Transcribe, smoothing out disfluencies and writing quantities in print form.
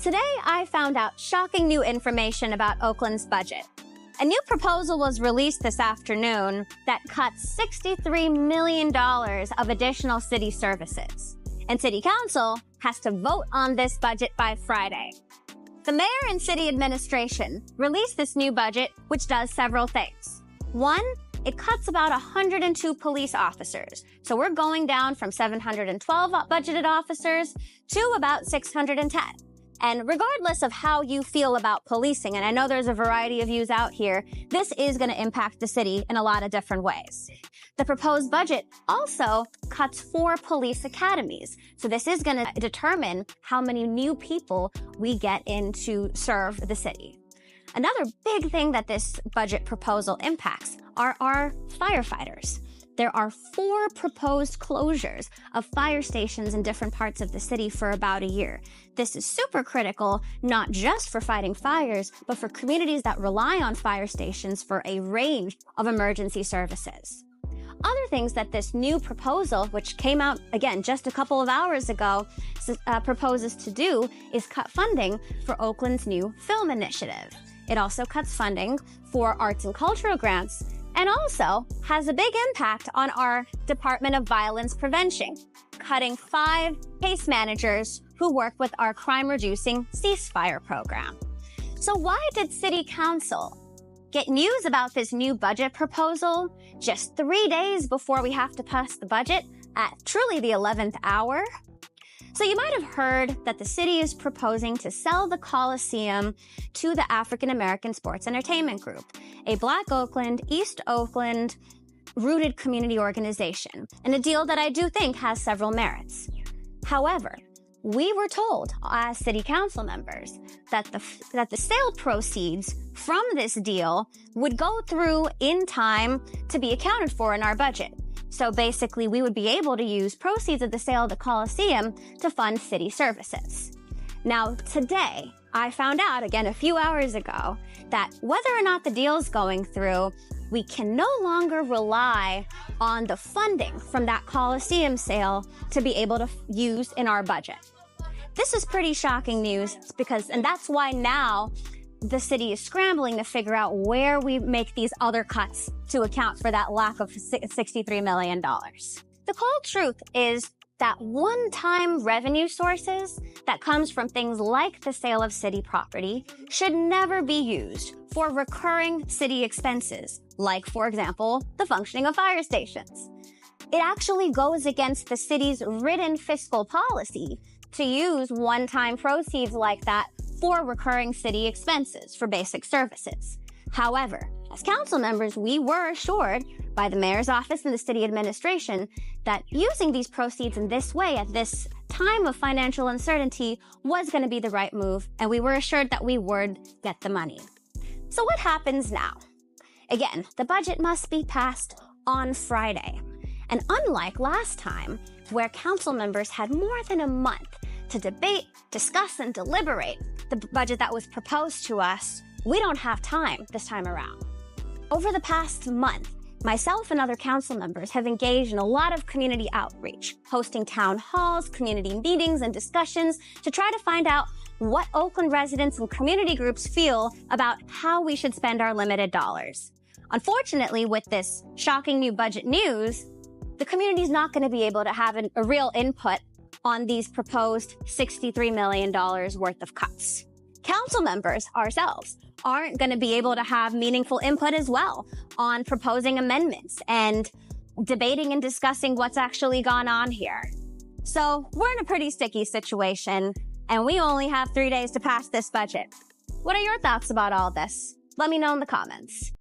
Today, I found out shocking new information about Oakland's budget. A new proposal was released this afternoon that cuts $63 million of additional city services. And City Council has to vote on this budget by Friday. The mayor and city administration released this new budget, which does several things. One, it cuts about 102 police officers. So we're going down from 712 budgeted officers to about 610. And regardless of how you feel about policing, and I know there's a variety of views out here, this is going to impact the city in a lot of different ways. The proposed budget also cuts 4 police academies. So this is going to determine how many new people we get in to serve the city. Another big thing that this budget proposal impacts are our firefighters. There are 4 proposed closures of fire stations in different parts of the city for about a year. This is super critical, not just for fighting fires, but for communities that rely on fire stations for a range of emergency services. Other things that this new proposal, which came out, again, just a couple of hours ago, proposes to do is cut funding for Oakland's new film initiative. It also cuts funding for arts and cultural grants, and also has a big impact on our Department of Violence Prevention, cutting 5 case managers who work with our crime-reducing ceasefire program. So why did City Council get news about this new budget proposal just 3 days before we have to pass the budget at truly the 11th hour? So you might have heard that the city is proposing to sell the Coliseum to the African American Sports Entertainment Group, a Black Oakland, East Oakland rooted community organization, and a deal that I do think has several merits. However, we were told as city council members that the sale proceeds from this deal would go through in time to be accounted for in our budget. So basically, we would be able to use proceeds of the sale of the Coliseum to fund city services. Now, today, I found out, again, a few hours ago, that whether or not the deal is going through, we can no longer rely on the funding from that Coliseum sale to be able to use in our budget. This is pretty shocking news and that's why now the city is scrambling to figure out where we make these other cuts to account for that lack of $63 million. The cold truth is that one-time revenue sources that comes from things like the sale of city property should never be used for recurring city expenses, like, for example, the functioning of fire stations. It actually goes against the city's written fiscal policy to use one-time proceeds like that for recurring city expenses for basic services. However, as council members, we were assured by the mayor's office and the city administration that using these proceeds in this way at this time of financial uncertainty was going to be the right move, and we were assured that we would get the money. So what happens now? Again, the budget must be passed on Friday. And unlike last time, where council members had more than a month to debate, discuss, and deliberate the budget that was proposed to us, we don't have time this time around. Over the past month, myself and other council members have engaged in a lot of community outreach, hosting town halls, community meetings, and discussions to try to find out what Oakland residents and community groups feel about how we should spend our limited dollars. Unfortunately, with this shocking new budget news, the community is not going to be able to have a real input on these proposed $63 million worth of cuts. Council members, ourselves, aren't going to be able to have meaningful input as well on proposing amendments and debating and discussing what's actually gone on here. So we're in a pretty sticky situation, and we only have 3 days to pass this budget. What are your thoughts about all this? Let me know in the comments.